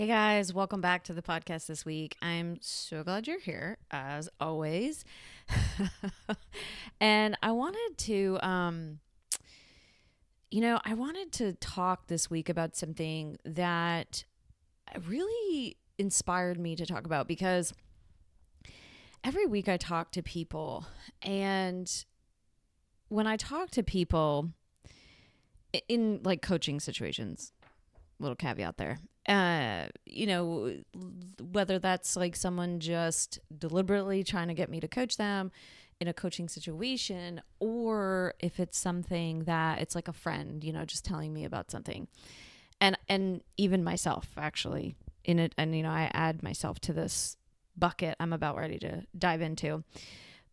Hey guys, welcome back to the podcast this week. I'm so glad you're here, as always. And I wanted to, I wanted to talk this week about something that really inspired me to talk about because every week I talk to people, and when I talk to people in like coaching situations, little caveat there. Whether that's like someone just deliberately trying to get me to coach them in a coaching situation, or if it's something that it's like a friend, just telling me about something. And even myself actually in it, and I add myself to this bucket I'm about ready to dive into.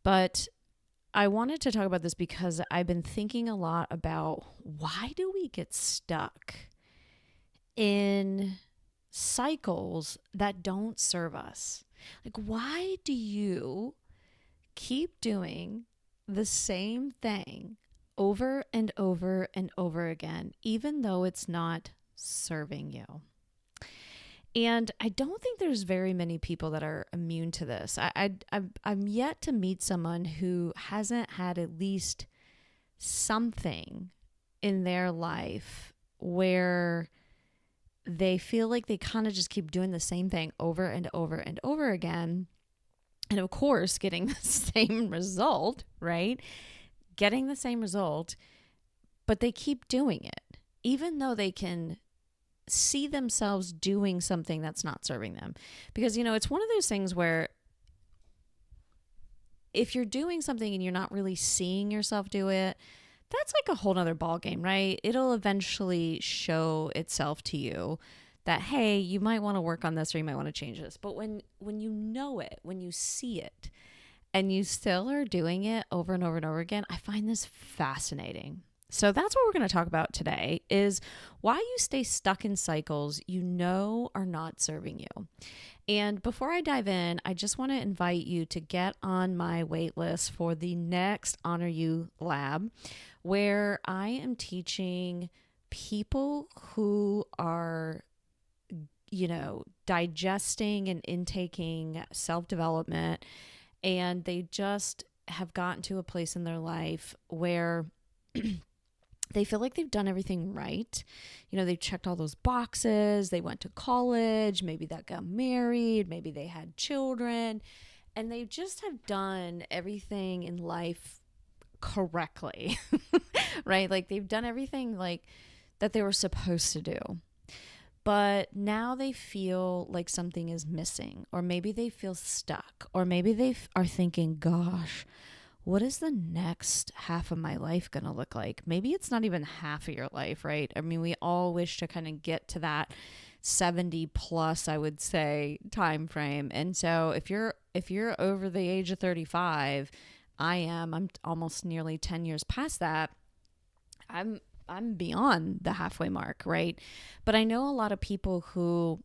But I wanted to talk about this because I've been thinking a lot about why do we get stuck in cycles that don't serve us. Like, why do you keep doing the same thing over and over and over again, even though it's not serving you? And I don't think there's very many people that are immune to this. I'm yet to meet someone who hasn't had at least something in their life where they feel like they kind of just keep doing the same thing over and over and over again. And of course, getting the same result, right? Getting the same result, but they keep doing it, even though they can see themselves doing something that's not serving them. Because, it's one of those things where if you're doing something and you're not really seeing yourself do it, that's like a whole nother ball game, right? It'll eventually show itself to you that, hey, you might want to work on this or you might want to change this. But when you know it, when you see it, and you still are doing it over and over and over again, I find this fascinating. So that's what we're going to talk about today is why you stay stuck in cycles you know are not serving you. And before I dive in, I just want to invite you to get on my wait list for the next Honor You Lab, where I am teaching people who are, digesting and intaking self-development, and they just have gotten to a place in their life where they feel like they've done everything right. They've checked all those boxes. They went to college. Maybe that got married. Maybe they had children. And they just have done everything in life correctly, right? Like they've done everything like that they were supposed to do. But now they feel like something is missing, or maybe they feel stuck, or maybe they are thinking, gosh, what is the next half of my life going to look like? Maybe it's not even half of your life, right? I mean, we all wish to kind of get to that 70 plus, I would say, time frame. And so if you're over the age of 35, I'm almost nearly 10 years past that. I'm beyond the halfway mark, right? But I know a lot of people who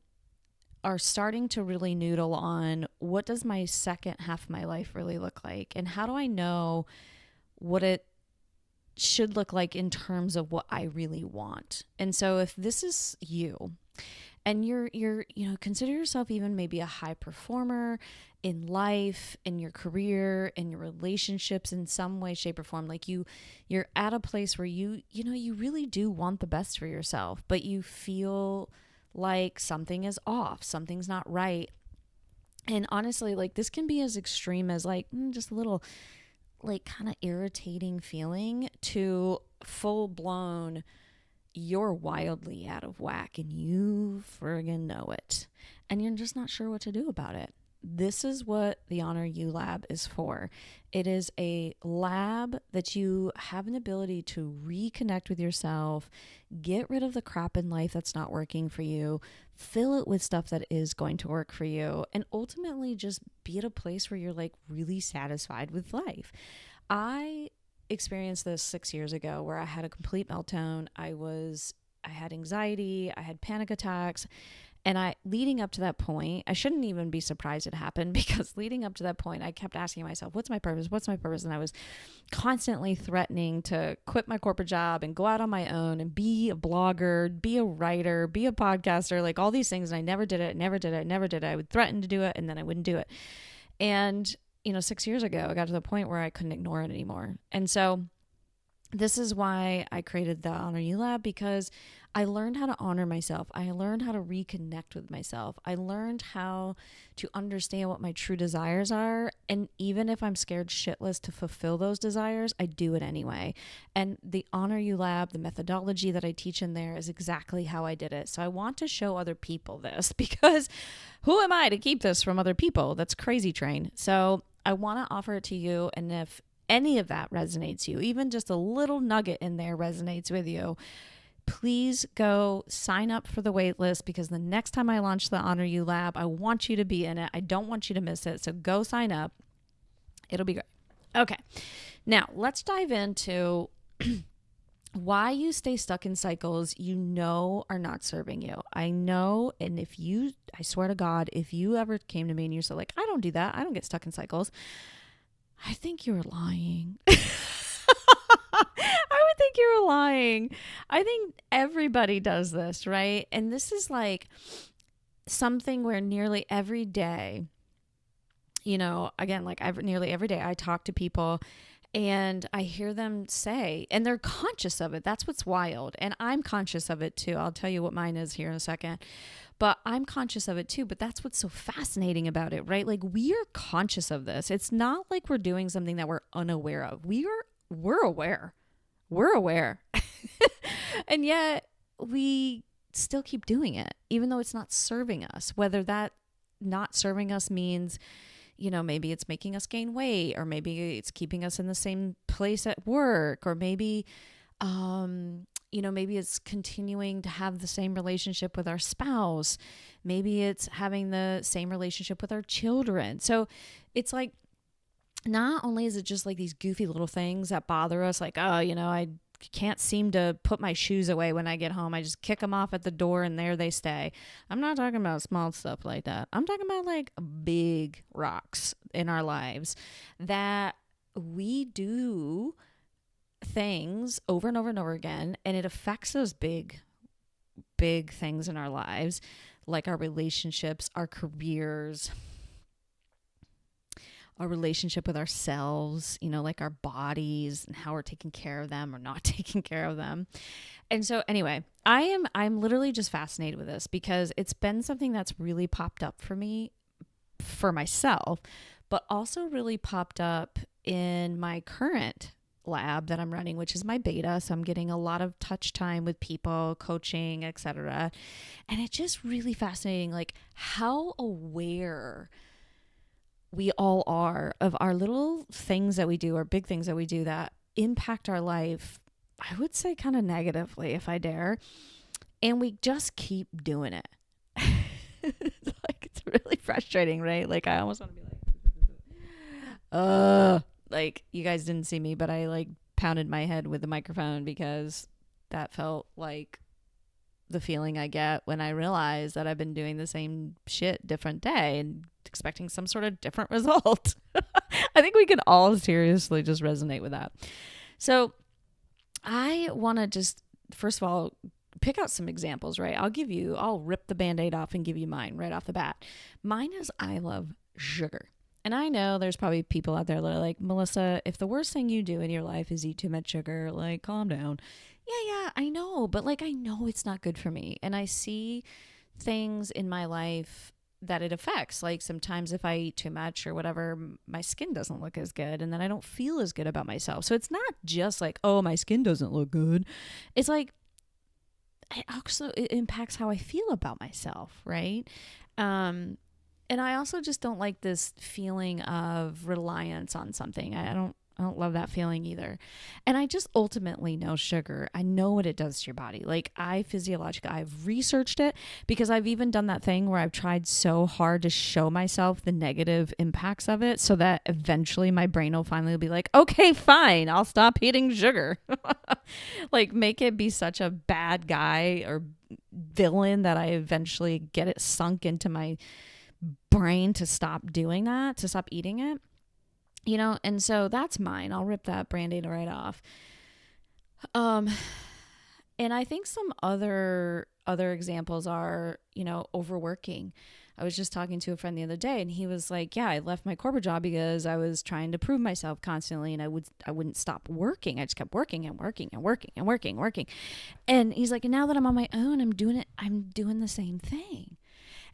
are starting to really noodle on what does my second half of my life really look like, and how do I know what it should look like in terms of what I really want. And so if this is you and you're consider yourself even maybe a high performer in life, in your career, in your relationships, in some way, shape, or form, like you're at a place where you really do want the best for yourself, but you feel like something is off, something's not right. And honestly, like this can be as extreme as like just a little like kind of irritating feeling to full blown you're wildly out of whack and you friggin' know it. And you're just not sure what to do about it. This is what the Honor You Lab is for. It is a lab that you have an ability to reconnect with yourself, get rid of the crap in life that's not working for you, fill it with stuff that is going to work for you, and ultimately just be at a place where you're like really satisfied with life. I experienced this 6 years ago where I had a complete meltdown. I had anxiety, I had panic attacks, And leading up to that point, I shouldn't even be surprised it happened, because leading up to that point, I kept asking myself, what's my purpose? What's my purpose? And I was constantly threatening to quit my corporate job and go out on my own and be a blogger, be a writer, be a podcaster, like all these things. And I never did it, never did it, never did it. I would threaten to do it and then I wouldn't do it. And, 6 years ago, I got to the point where I couldn't ignore it anymore. And so this is why I created the Honor You Lab, because I learned how to honor myself. I learned how to reconnect with myself. I learned how to understand what my true desires are. And even if I'm scared shitless to fulfill those desires, I do it anyway. And the Honor You Lab, the methodology that I teach in there, is exactly how I did it. So I want to show other people this, because who am I to keep this from other people? That's crazy train. So I want to offer it to you. And if any of that resonates you, even just a little nugget in there resonates with you, please go sign up for the waitlist, because the next time I launch the Honor You Lab, I want you to be in it. I don't want you to miss it. So go sign up. It'll be great. Okay. Now let's dive into why you stay stuck in cycles are not serving you. I know. And I swear to God, if you ever came to me and you said like, I don't do that, I don't get stuck in cycles, I think you're lying. I would think you're lying. I think everybody does this, right? And this is like something where nearly every day, nearly every day I talk to people and I hear them say, and they're conscious of it. That's what's wild. And I'm conscious of it too. I'll tell you what mine is here in a second. But I'm conscious of it too. But that's what's so fascinating about it, right? Like, we are conscious of this. It's not like we're doing something that we're unaware of. We're aware. We're aware. And yet we still keep doing it, even though it's not serving us. Whether that not serving us means, maybe it's making us gain weight, or maybe it's keeping us in the same place at work, or maybe, maybe it's continuing to have the same relationship with our spouse. Maybe it's having the same relationship with our children. So it's like, not only is it just like these goofy little things that bother us, like, I can't seem to put my shoes away when I get home. I just kick them off at the door and there they stay. I'm not talking about small stuff like that. I'm talking about like big rocks in our lives that we do things over and over and over again, and it affects those big things in our lives, like our relationships, our careers, our relationship with ourselves, like our bodies and how we're taking care of them or not taking care of them. And so anyway, I'm literally just fascinated with this, because it's been something that's really popped up for me, for myself, but also really popped up in my current lab that I'm running, which is my beta. So I'm getting a lot of touch time with people, coaching, etc. And it's just really fascinating, like how aware we all are of our little things that we do, or big things that we do that impact our life, I would say kind of negatively, if I dare. And we just keep doing it. It's really frustrating, right? Like, I almost want to be like, you guys didn't see me, but I like pounded my head with the microphone, because that felt like the feeling I get when I realize that I've been doing the same shit different day and expecting some sort of different result. I think we can all seriously just resonate with that. So I want to just, first of all, pick out some examples, right? I'll rip the Band-Aid off and give you mine right off the bat. Mine is, I love sugar. And I know there's probably people out there that are like, Melissa, if the worst thing you do in your life is eat too much sugar, like, calm down. Yeah, I know. But like, I know it's not good for me. And I see things in my life that it affects. Like, sometimes if I eat too much or whatever, my skin doesn't look as good. And then I don't feel as good about myself. So it's not just like, oh, my skin doesn't look good. It's like, it impacts how I feel about myself, right? And I also just don't like this feeling of reliance on something. I I don't love that feeling either. And I just ultimately know sugar. I know what it does to your body. Like I've researched it because I've even done that thing where I've tried so hard to show myself the negative impacts of it so that eventually my brain will finally be like, okay, fine, I'll stop eating sugar. Like make it be such a bad guy or villain that I eventually get it sunk into my brain to stop doing that, to stop eating it. And so that's mine. I'll rip that Band-Aid right off. And I think some other examples are, overworking. I was just talking to a friend the other day and he was like, yeah, I left my corporate job because I was trying to prove myself constantly and I wouldn't stop working. I just kept working and working and working and working. And he's like, and now that I'm on my own, I'm doing the same thing.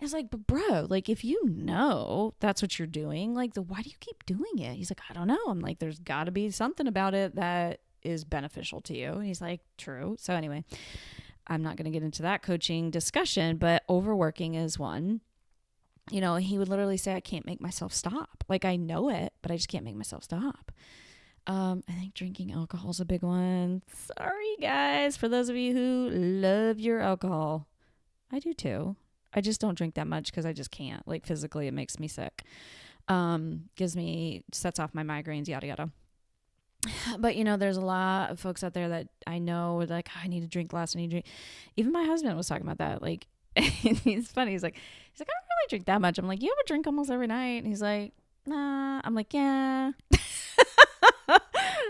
And it's like, but bro, like if you know that's what you're doing, like why do you keep doing it? He's like, I don't know. I'm like, there's got to be something about it that is beneficial to you. And he's like, true. So anyway, I'm not going to get into that coaching discussion, but overworking is one. He would literally say, I can't make myself stop. Like I know it, but I just can't make myself stop. I think drinking alcohol is a big one. Sorry guys, for those of you who love your alcohol. I do too. I just don't drink that much because I just can't. Like physically, it makes me sick. Sets off my migraines, yada, yada. But, there's a lot of folks out there that I know are like, I need to drink less. I need to drink. Even my husband was talking about that. Like, he's funny. He's like, I don't really drink that much. I'm like, you ever drink almost every night? And he's like, nah. I'm like, yeah.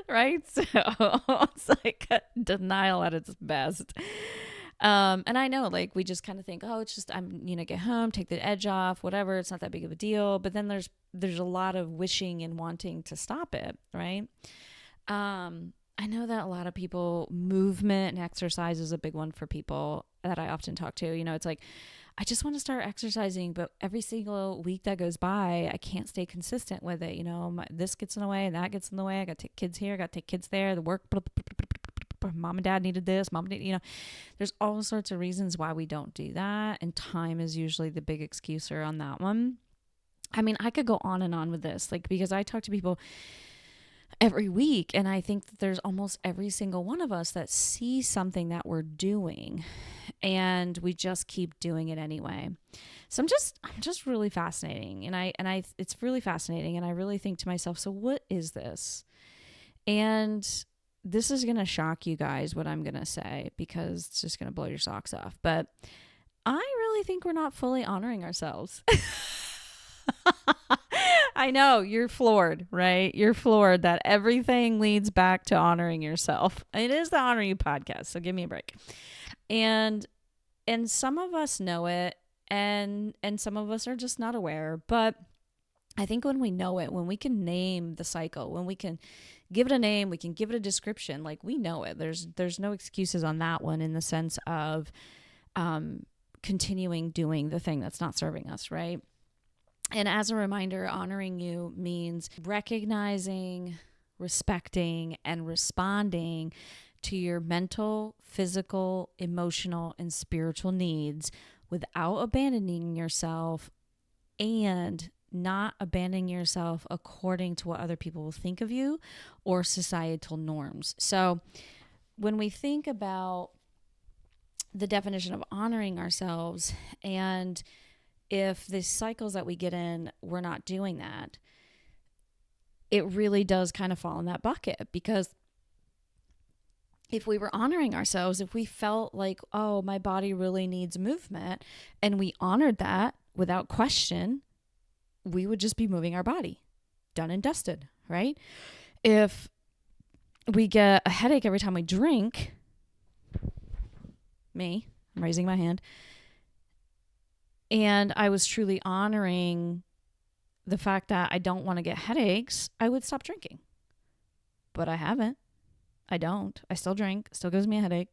Right? So it's like denial at its best. And I know like we just kind of think, oh, it's just, get home, take the edge off, whatever. It's not that big of a deal. But then there's a lot of wishing and wanting to stop it. Right. I know that a lot of people, movement and exercise is a big one for people that I often talk to. It's like, I just want to start exercising, but every single week that goes by, I can't stay consistent with it. This gets in the way and that gets in the way. I got to take kids here, I got to take kids there, the work, mom and dad needed this, there's all sorts of reasons why we don't do that. And time is usually the big excuser on that one. I mean, I could go on and on with this, like, because I talk to people every week and I think that there's almost every single one of us that sees something that we're doing and we just keep doing it anyway. So I'm just really fascinating. And it's really fascinating. And I really think to myself, so what is this? And this is going to shock you guys what I'm going to say because it's just going to blow your socks off. But I really think we're not fully honoring ourselves. I know you're floored, right? You're floored that everything leads back to honoring yourself. It is the Honor You podcast, so give me a break. And some of us know it and some of us are just not aware. But I think when we know it, when we can name the cycle, when we can give it a name, we can give it a description, like we know it. There's no excuses on that one in the sense of continuing doing the thing that's not serving us, right? And as a reminder, honoring you means recognizing, respecting, and responding to your mental, physical, emotional, and spiritual needs without abandoning yourself and not abandoning yourself according to what other people will think of you or societal norms. So when we think about the definition of honoring ourselves, and if the cycles that we get in, we're not doing that, it really does kind of fall in that bucket. Because if we were honoring ourselves, if we felt like, oh, my body really needs movement, and we honored that without question, we would just be moving our body. Done and dusted, right? If we get a headache every time we drink, I'm raising my hand, and I was truly honoring the fact that I don't want to get headaches, I would stop drinking. But I haven't. I don't. I still drink. Still gives me a headache.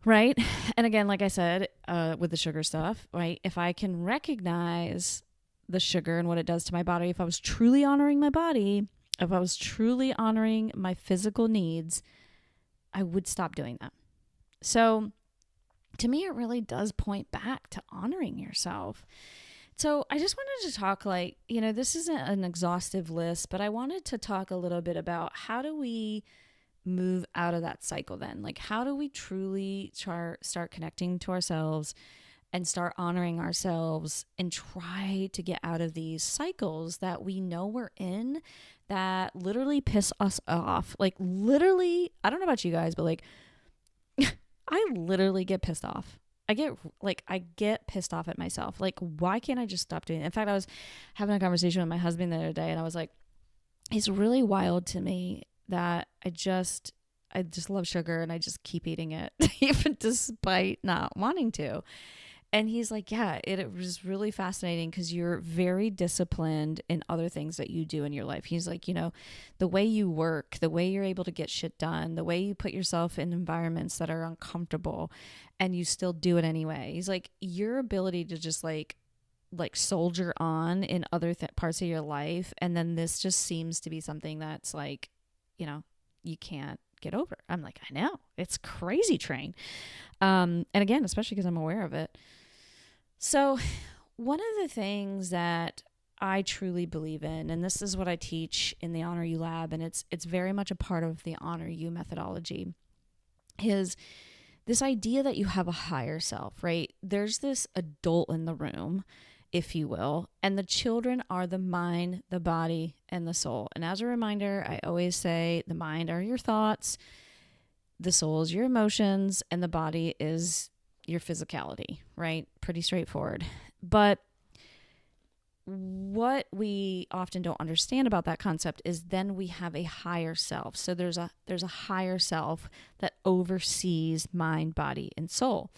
Right? And again, like I said, with the sugar stuff, right? If I can recognize the sugar and what it does to my body, if I was truly honoring my body, if I was truly honoring my physical needs, I would stop doing that. So to me, it really does point back to honoring yourself. So I just wanted to talk, like, this isn't an exhaustive list, but I wanted to talk a little bit about how do we move out of that cycle then? Like, how do we truly start connecting to ourselves and start honoring ourselves and try to get out of these cycles that we know we're in that literally piss us off? Like, literally, I don't know about you guys, but like, I literally get pissed off. I get pissed off at myself. Like, why can't I just stop doing it? In fact, I was having a conversation with my husband the other day, and I was like, it's really wild to me that I just love sugar and I just keep eating it even despite not wanting to. And he's like, yeah, it was really fascinating because you're very disciplined in other things that you do in your life. He's like, the way you work, the way you're able to get shit done, the way you put yourself in environments that are uncomfortable and you still do it anyway. He's like, your ability to just like soldier on in other parts of your life. And then this just seems to be something that's like, you can't get over. I'm like, I know, it's crazy train. And again, especially because I'm aware of it. So one of the things that I truly believe in, and this is what I teach in the Honor You Lab, and it's very much a part of the Honor You methodology, is this idea that you have a higher self, right? There's this adult in the room, if you will, and the children are the mind, the body, and the soul. And as a reminder, I always say the mind are your thoughts, the soul is your emotions, and the body is your physicality, right? Pretty straightforward. But what we often don't understand about that concept is then we have a higher self. So there's a higher self that oversees mind, body, and soul.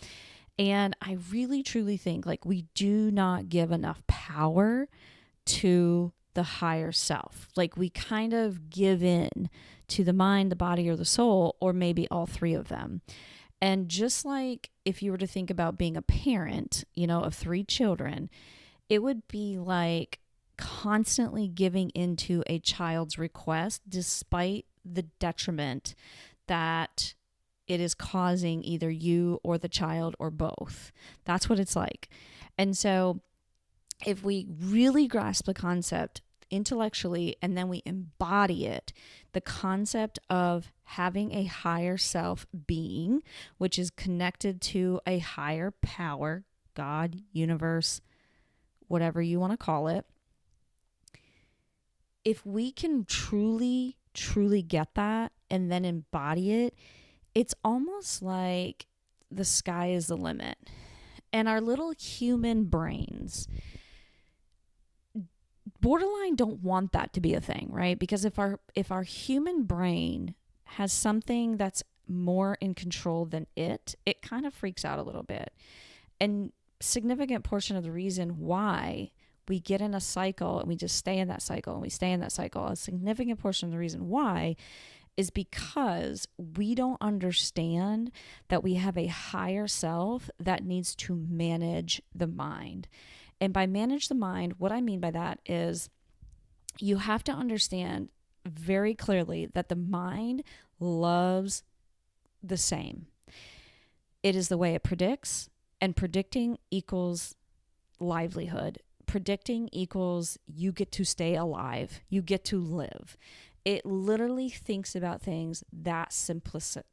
And I really truly think like we do not give enough power to the higher self. Like we kind of give in to the mind, the body, or the soul, or maybe all three of them. And just like if you were to think about being a parent, of 3 children, it would be like constantly giving into a child's request despite the detriment that it is causing either you or the child or both. That's what it's like. And so if we really grasp the concept intellectually and then we embody it, the concept of having a higher self being, which is connected to a higher power, God, universe, whatever you want to call it. If we can truly, truly get that and then embody it, it's almost like the sky is the limit. And our little human brains borderline don't want that to be a thing, right? Because if our human brain has something that's more in control than it kind of freaks out a little bit. And significant portion of the reason why we get in a cycle and we just stay in that cycle and we stay in that cycle, a significant portion of the reason why is because we don't understand that we have a higher self that needs to manage the mind. And by manage the mind, what I mean by that is you have to understand very clearly that the mind loves the same. It is the way it predicts, and predicting equals livelihood. Predicting equals you get to stay alive. You get to live. It literally thinks about things that simplistically.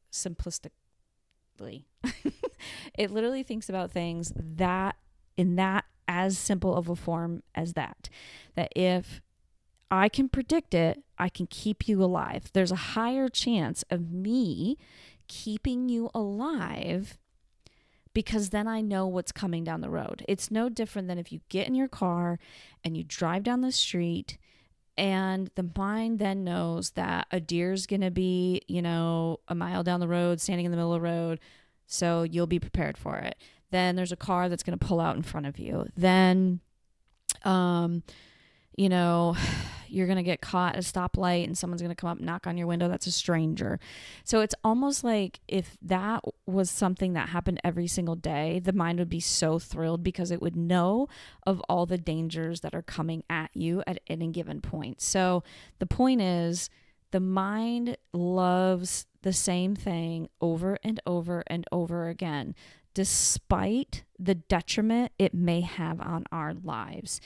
It literally thinks about things that in that as simple of a form as that if I can predict it, I can keep you alive. There's a higher chance of me keeping you alive because then I know what's coming down the road. It's no different than if you get in your car and you drive down the street and the mind then knows that a deer's going to be, a mile down the road, standing in the middle of the road. So you'll be prepared for it. Then there's a car that's going to pull out in front of you. Then, you're going to get caught at a stoplight and someone's going to come up and knock on your window. That's a stranger. So it's almost like if that was something that happened every single day, the mind would be so thrilled because it would know of all the dangers that are coming at you at any given point. So the point is, the mind loves the same thing over and over and over again. despite the detriment it may have on our lives,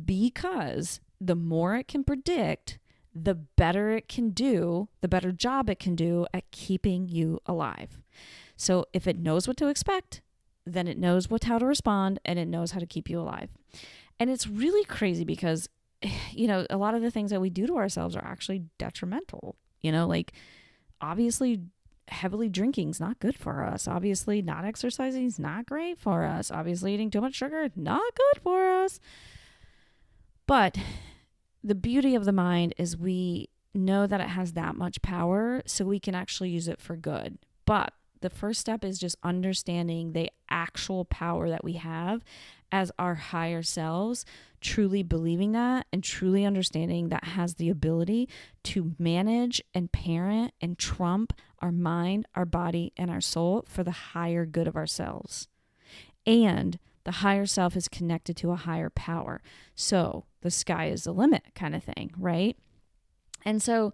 because the more it can predict, the better it can do, the better job it can do at keeping you alive. So if it knows what to expect, then it knows how to respond, and it knows how to keep you alive. And it's really crazy because, a lot of the things that we do to ourselves are actually detrimental. Like, obviously heavily drinking is not good for us. Obviously not exercising is not great for us. Obviously eating too much sugar, not good for us. But the beauty of the mind is we know that it has that much power, so we can actually use it for good. But the first step is just understanding the actual power that we have as our higher selves, truly believing that and truly understanding that has the ability to manage and parent and trump our mind, our body, and our soul for the higher good of ourselves. And the higher self is connected to a higher power. So the sky is the limit kind of thing, right? And so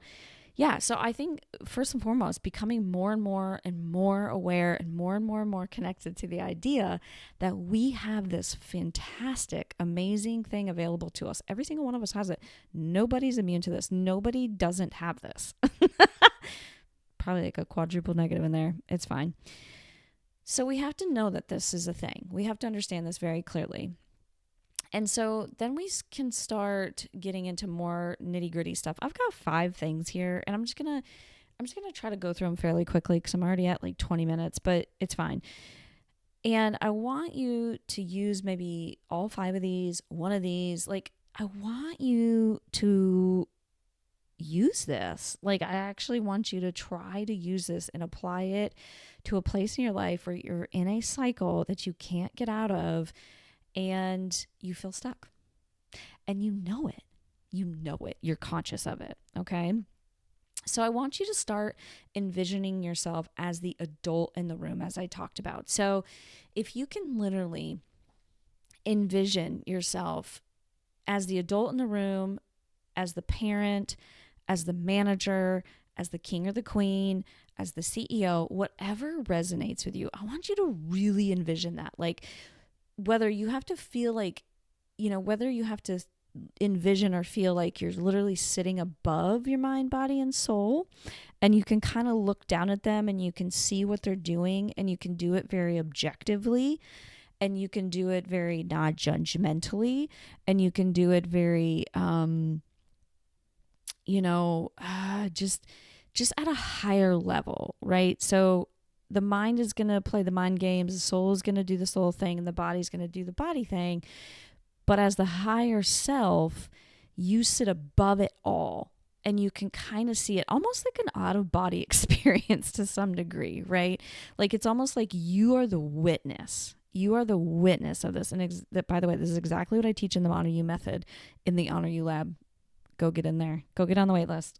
I think first and foremost, becoming more and more and more aware and more connected to the idea that we have this fantastic, amazing thing available to us. Every single one of us has it. Nobody's immune to this. Nobody doesn't have this. Probably like a quadruple negative in there. It's fine. So we have to know that this is a thing. We have to understand this very clearly. And so then we can start getting into more nitty-gritty stuff. I've got 5 things here, and I'm just gonna try to go through them fairly quickly because I'm already at like 20 minutes, but it's fine. And I want you to use maybe all 5 of these, one of these. Like, I want you to use this. Like, I actually want you to try to use this and apply it to a place in your life where you're in a cycle that you can't get out of, and you feel stuck, and you know it, you're conscious of it. Okay. So I want you to start envisioning yourself as the adult in the room, as I talked about. So if you can literally envision yourself as the adult in the room, as the parent, as the manager, as the king or the queen, as the CEO, whatever resonates with you, I want you to really envision that. Like, whether you have to feel like, whether you have to envision or feel like you're literally sitting above your mind, body, and soul, and you can kind of look down at them and you can see what they're doing, and you can do it very objectively, and you can do it very not judgmentally, and you can do it very, just at a higher level, right? So the mind is going to play the mind games, the soul is going to do the soul thing, and the body's going to do the body thing. But as the higher self, you sit above it all, and you can kind of see it almost like an out-of-body experience to some degree, right? Like, it's almost like you are the witness. You are the witness of this. And by the way, this is exactly what I teach in the Honor You method in the Honor You lab. Go get in there. Go get on the wait list.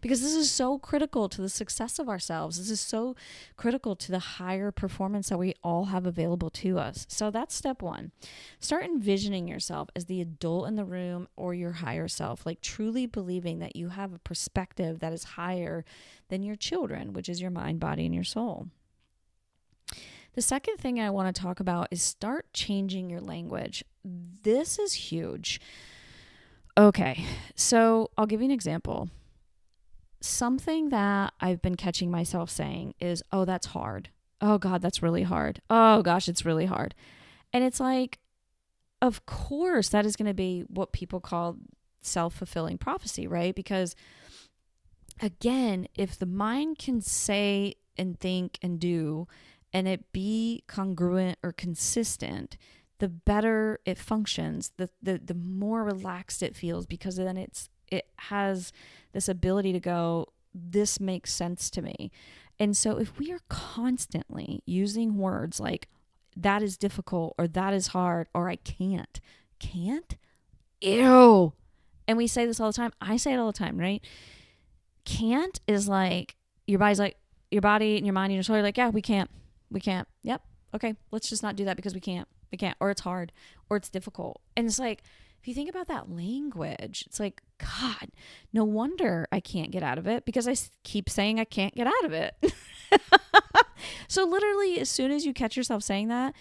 Because this is so critical to the success of ourselves. This is so critical to the higher performance that we all have available to us. So that's step 1. Start envisioning yourself as the adult in the room or your higher self, like truly believing that you have a perspective that is higher than your children, which is your mind, body, and your soul. The second thing I want to talk about is start changing your language. This is huge. Okay, so I'll give you an example. Something that I've been catching myself saying is, oh, that's hard. Oh, God, that's really hard. Oh, gosh, it's really hard. And it's like, of course, that is going to be what people call self-fulfilling prophecy, right? Because, again, if the mind can say and think and do, and it be congruent or consistent, the better it functions, the more relaxed it feels, because then it has this ability to go, this makes sense to me. And so if we are constantly using words like that is difficult, or that is hard, or I can't, ew. And we say this all the time. I say it all the time, right? Can't is like, your body's like, your body and your mind and your soul are like, yeah, we can't. Yep. Okay. Let's just not do that because we can't, or it's hard, or it's difficult. And it's like, if you think about that language, it's like, God, no wonder I can't get out of it, because I keep saying I can't get out of it. So literally, as soon as you catch yourself saying that,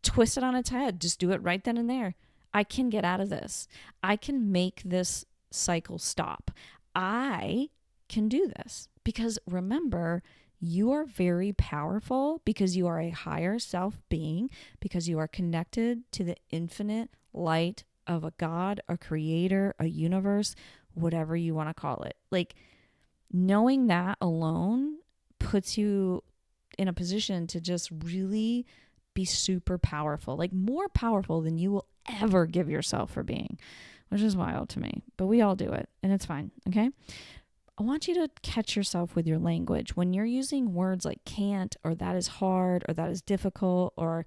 twist it on its head. Just do it right then and there. I can get out of this. I can make this cycle stop. I can do this. Because remember, you are very powerful because you are a higher self being, because you are connected to the infinite light of a God, a creator, a universe, whatever you want to call it. Like, knowing that alone puts you in a position to just really be super powerful, like more powerful than you will ever give yourself for being, which is wild to me, but we all do it and it's fine. Okay. I want you to catch yourself with your language. When you're using words like can't, or that is hard, or that is difficult, or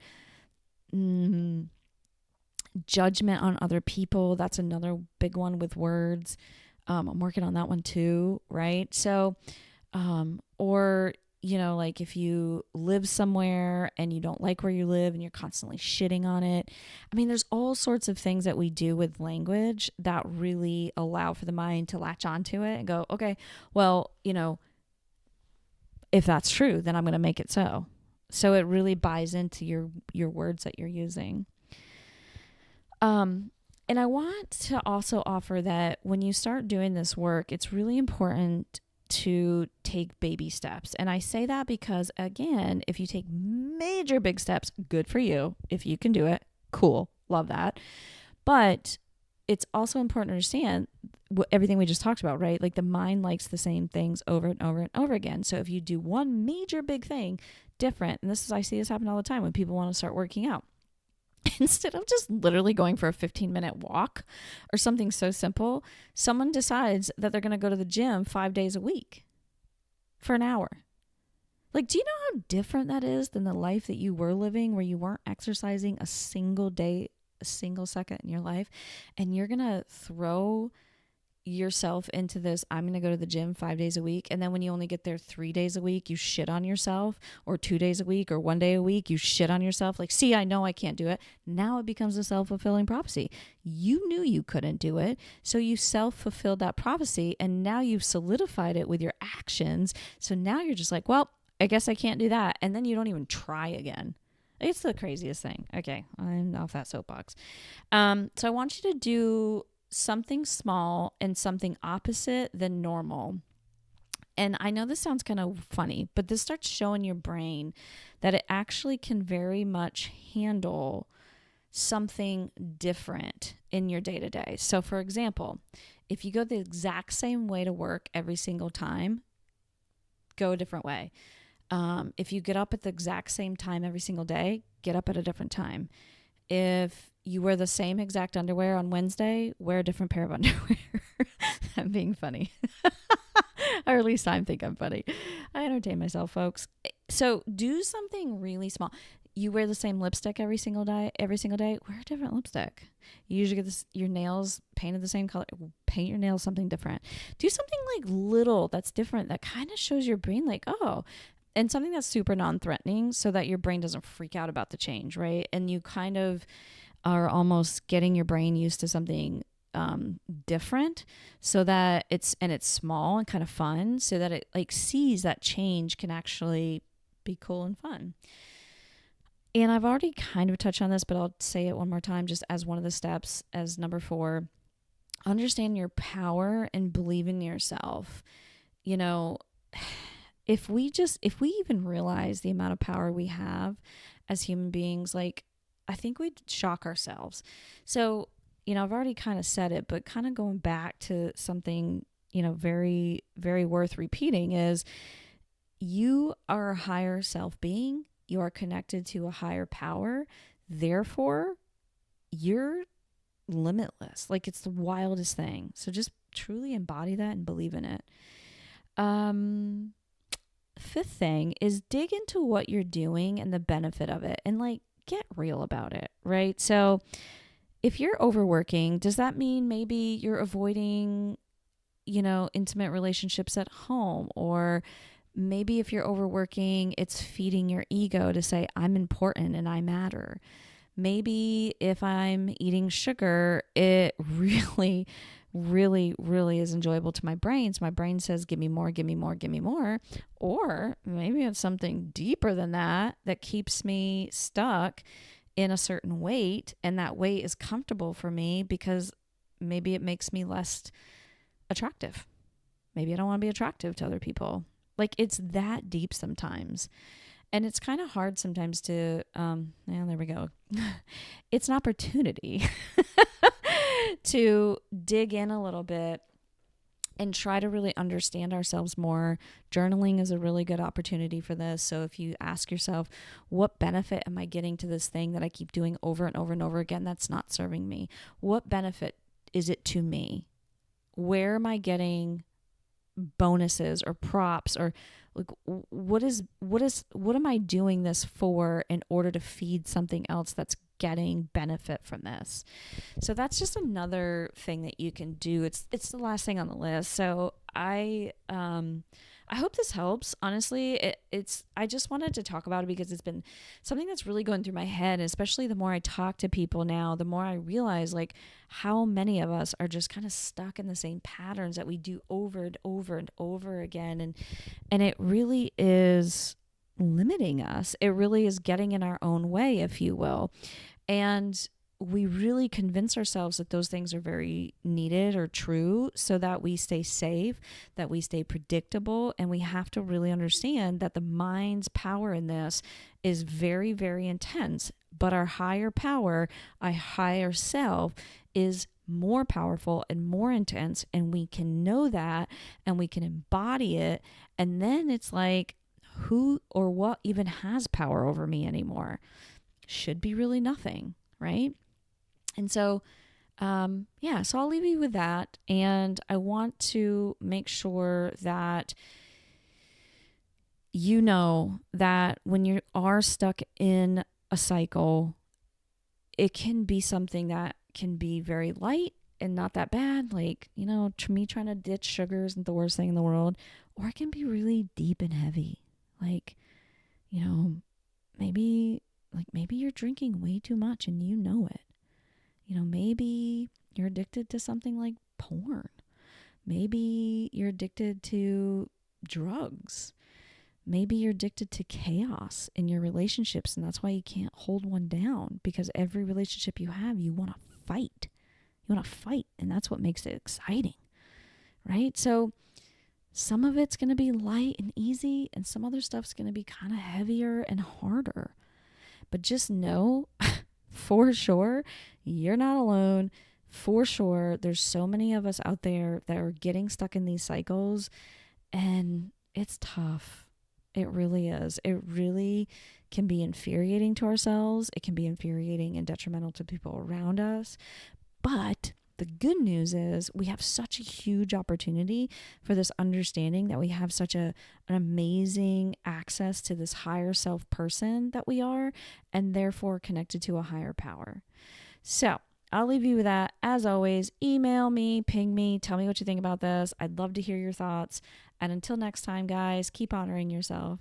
judgment on other people. That's another big one with words. I'm working on that one too, right? So, or, like if you live somewhere and you don't like where you live and you're constantly shitting on it. I mean, there's all sorts of things that we do with language that really allow for the mind to latch onto it and go, okay, well, if that's true, then I'm going to make it so. So it really buys into your words that you're using. And I want to also offer that when you start doing this work, it's really important to take baby steps. And I say that because, again, if you take major big steps, good for you. If you can do it, cool. Love that. But it's also important to understand everything we just talked about, right? Like the mind likes the same things over and over and over again. So if you do one major big thing different, and I see this happen all the time when people want to start working out. Instead of just literally going for a 15-minute walk or something so simple, someone decides that they're going to go to the gym 5 days a week for an hour. Like, do you know how different that is than the life that you were living where you weren't exercising a single day, a single second in your life? And you're going to throw yourself into this, I'm going to go to the gym 5 days a week. And then when you only get there 3 days a week, you shit on yourself, or 2 days a week, or 1 day a week, you shit on yourself. Like, see, I know I can't do it. Now it becomes a self-fulfilling prophecy. You knew you couldn't do it. So you self-fulfilled that prophecy. And now you've solidified it with your actions. So now you're just like, well, I guess I can't do that. And then you don't even try again. It's the craziest thing. Okay. I'm off that soapbox. So I want you to do something small and something opposite than normal. And I know this sounds kind of funny, but this starts showing your brain that it actually can very much handle something different in your day-to-day. So for example, if you go the exact same way to work every single time, go a different way. If you get up at the exact same time every single day, get up at a different time. If you wear the same exact underwear on Wednesday, wear a different pair of underwear. I'm being funny. Or at least I think I'm funny. I entertain myself, folks. So do something really small. You wear the same lipstick every single day, wear a different lipstick. You usually get your nails painted the same color. Paint your nails something different. Do something like little that's different that kind of shows your brain like, oh, and something that's super non-threatening so that your brain doesn't freak out about the change, right? And you kind of are almost getting your brain used to something different so that it's small and kind of fun so that it like sees that change can actually be cool and fun. And I've already kind of touched on this, but I'll say it one more time just as one of the steps as number 4. Understand your power and believe in yourself. If we even realize the amount of power we have as human beings, like, I think we'd shock ourselves. So, I've already kind of said it, but kind of going back to something, very, very worth repeating is you are a higher self being. You are connected to a higher power. Therefore, you're limitless. Like, it's the wildest thing. So just truly embody that and believe in it. 5th thing is dig into what you're doing and the benefit of it and like get real about it, right? So if you're overworking, does that mean maybe you're avoiding, intimate relationships at home? Or maybe if you're overworking, it's feeding your ego to say, I'm important and I matter. Maybe if I'm eating sugar, it really really, really is enjoyable to my brain. So my brain says, give me more, give me more, give me more. Or maybe it's something deeper than that that keeps me stuck in a certain weight. And that weight is comfortable for me because maybe it makes me less attractive. Maybe I don't want to be attractive to other people. Like, it's that deep sometimes. And it's kind of hard sometimes to, there we go. It's an opportunity to dig in a little bit and try to really understand ourselves more. Journaling is a really good opportunity for this. So if you ask yourself, what benefit am I getting to this thing that I keep doing over and over and over again that's not serving me? What benefit is it to me? Where am I getting bonuses or props, or like what am I doing this for in order to feed something else that's getting benefit from this? So that's just another thing that you can do. It's the last thing on the list. So I hope this helps. Honestly, I just wanted to talk about it because it's been something that's really going through my head, especially the more I talk to people now, the more I realize like how many of us are just kind of stuck in the same patterns that we do over and over and over again. And it really is limiting us. It really is getting in our own way, if you will. And we really convince ourselves that those things are very needed or true so that we stay safe, that we stay predictable. And we have to really understand that the mind's power in this is very, very intense. But our higher power, our higher self, is more powerful and more intense. And we can know that and we can embody it. And then it's like, who or what even has power over me anymore? Should be really nothing, right? And so, so I'll leave you with that. And I want to make sure that you know that when you are stuck in a cycle, it can be something that can be very light and not that bad. Like, me trying to ditch sugar isn't the worst thing in the world. Or it can be really deep and heavy. Like, maybe you're drinking way too much and you know it. Maybe you're addicted to something like porn. Maybe you're addicted to drugs. Maybe you're addicted to chaos in your relationships, and that's why you can't hold one down, because every relationship you have, you want to fight. You want to fight, and that's what makes it exciting, right? So some of it's going to be light and easy, and some other stuff's going to be kind of heavier and harder. But just know for sure, you're not alone. For sure, there's so many of us out there that are getting stuck in these cycles, and it's tough. It really is. It really can be infuriating to ourselves. It can be infuriating and detrimental to people around us. But the good news is we have such a huge opportunity for this understanding that we have such an amazing access to this higher self person that we are, and therefore connected to a higher power. So I'll leave you with that. As always, email me, ping me, tell me what you think about this. I'd love to hear your thoughts. And until next time, guys, keep honoring yourself.